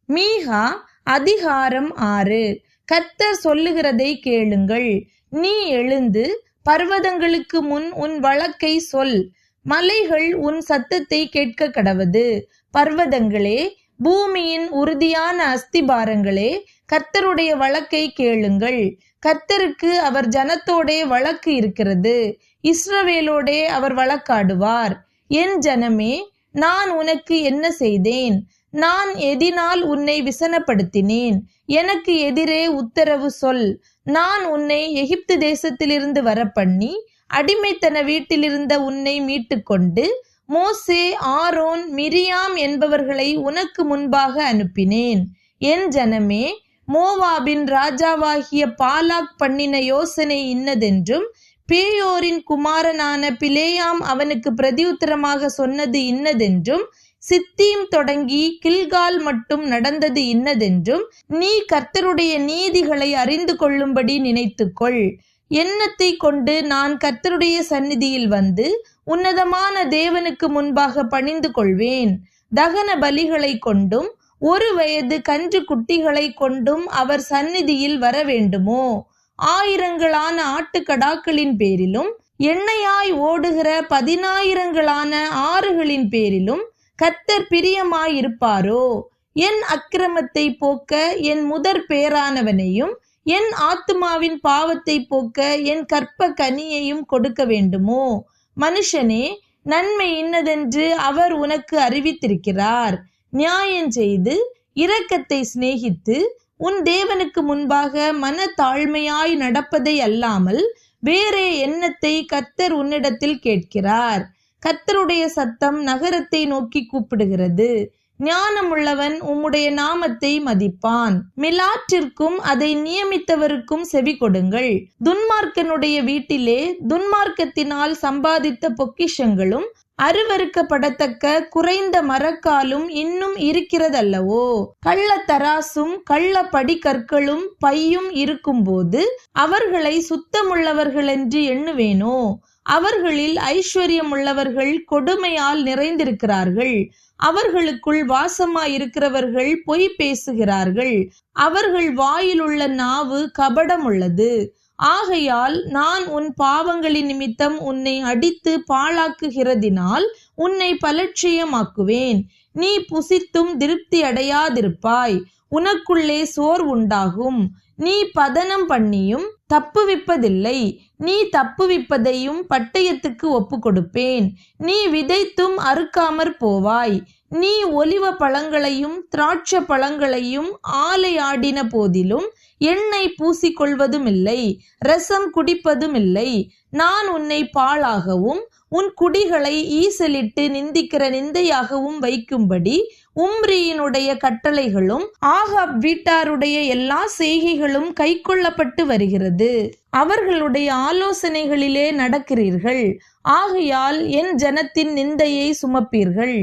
மீகா அதிகாரம் 6. கர்த்தர் சொல்லுகிறதை கேளுங்கள். நீ எழுந்து பர்வதங்களுக்கு முன் உன் வழக்கை சொல். மலைகள் உன் சத்தத்தை கேட்க கடவது. பர்வதங்களே, பூமியின் உறுதியான அஸ்திபாரங்களே, கர்த்தருடைய வழக்கை கேளுங்கள். கர்த்தருக்கு அவர் ஜனத்தோடே வழக்கு இருக்கிறது. இஸ்ரவேலோடே அவர் வழக்காடுவார். என் ஜனமே, நான் உனக்கு என்ன செய்தேன்? நான் எதினால் உன்னை விசனப்படுத்தினேன்? எனக்கு எதிரே உத்தரவு சொல். நான் உன்னை எகிப்து தேசத்திலிருந்து வரப்பண்ணி அடிமைத்தன வீட்டிலிருந்த உன்னை மீட்டு கொண்டு மோசே, ஆரோன், மிரியாம் என்பவர்களை உனக்கு முன்பாக அனுப்பினேன். என் ஜனமே, மோவாபின் ராஜாவாகிய பாலாக் பண்ணின யோசனை இன்னதென்றும், பேயோரின் குமாரனான பிலேயாம் அவனுக்கு பிரதியுத்தரமாக சொன்னது இன்னதென்றும், சித்தீம் தொடங்கி கில்கால் மட்டும் நடந்தது இன்னதென்றும் நீ கர்த்தருடைய நீதிகளை அறிந்து கொள்ளும்படி நினைத்துக்கொள். எண்ணத்தை கொண்டு நான் கர்த்தருடைய சந்நிதியில் வந்து உன்னதமான தேவனுக்கு முன்பாக பணிந்து கொள்வேன். தகன பலிகளை கொண்டும் 1 வயது கன்று குட்டிகளை கொண்டும் அவர் சந்நிதியில் வர வேண்டுமோ? ஆயிரங்களான ஆட்டுக்கடாக்களின் பேரிலும் எண்ணெயாய் ஓடுகிற 10,000களான ஆறுகளின் பேரிலும் கர்த்தர் பிரியமாயிருப்பாரோ? என் அக்கிரமத்தை போக்க என் முதற் பேரானவனையும் என் ஆத்துமாவின் பாவத்தை போக்க என் கற்ப கனியையும் கொடுக்க வேண்டுமோ? மனுஷனே, நன்மை இன்னதென்று அவர் உனக்கு அறிவித்திருக்கிறார். நியாயம் செய்து இரக்கத்தை சிநேகித்து உன் தேவனுக்கு முன்பாக மன தாழ்மையாய் நடப்பதை அல்லாமல் வேறே எண்ணத்தை கர்த்தர் உன்னிடத்தில் கேட்கிறார். கர்த்தருடைய சத்தம் நகரத்தை நோக்கி கூப்பிடுகிறது. ஞானமுள்ளவன் உம்முடைய நாமத்தை மதிப்பான். மிலாற்றிற்கும் அதை நியமித்தவருக்கும் செவி கொடுங்கள். துன்மார்க்கனுடைய வீட்டிலே துன்மார்க்கத்தினால் சம்பாதித்த பொக்கிஷங்களும் அருவருக்கப்படத்தக்க குறைந்த மரக்காலும் இன்னும் இருக்கிறதல்லவோ? கள்ள தராசும் கள்ள படிக்கற்களும் பையும் இருக்கும்போது அவர்களை சுத்தமுள்ளவர்கள் என்று எண்ணுவேனோ? அவர்களில் ஐஸ்வர்யமுள்ளவர்கள் கொடுமையால் நிறைந்திருக்கிறார்கள். அவர்களுக்குள் வாசமாயிருக்கிறவர்கள் பொய் பேசுகிறார்கள். அவர்கள் வாயிலுள்ள நாவு கபடமுள்ளது. ஆகையால் நான் உன் பாவங்களின் நிமித்தம் உன்னை அடித்து பாழாக்குகிறதினால் உன்னை பலட்சியமாக்குவேன். நீ புசித்தும் திருப்தி அடையாதிருப்பாய். உனக்குள்ளே சோர்வுண்டாகும். நீ பதனம் பண்ணியும் தப்புவிப்பதில்லை. நீ தப்புவிப்பதையும் பட்டயத்துக்கு ஒப்பு கொடுப்பேன். நீ விதைத்தும் அறுக்காமற் போவாய். நீ ஒலிவ பழங்களையும் திராட்ச பழங்களையும் ஆலையாடின போதிலும் எண்ணெய் பூசிக்கொள்வதும் இல்லை, ரசம் குடிப்பதும் இல்லை. நான் உன்னை பாழாகவும் உன் குடிகளை ஈசலிட்டு நிந்திக்கிற நிந்தையாகவும் வைக்கும்படி உம்ரியினுடைய கட்டளைகளும் ஆகாப் வீட்டாருடைய எல்லா செய்கைகளும் கைக்கொள்ளப்பட்டு வருகிறது. அவர்களுடைய ஆலோசனைகளிலே நடக்கிறீர்கள். ஆகையால் என் ஜனத்தின் நிந்தையை சுமப்பீர்கள்.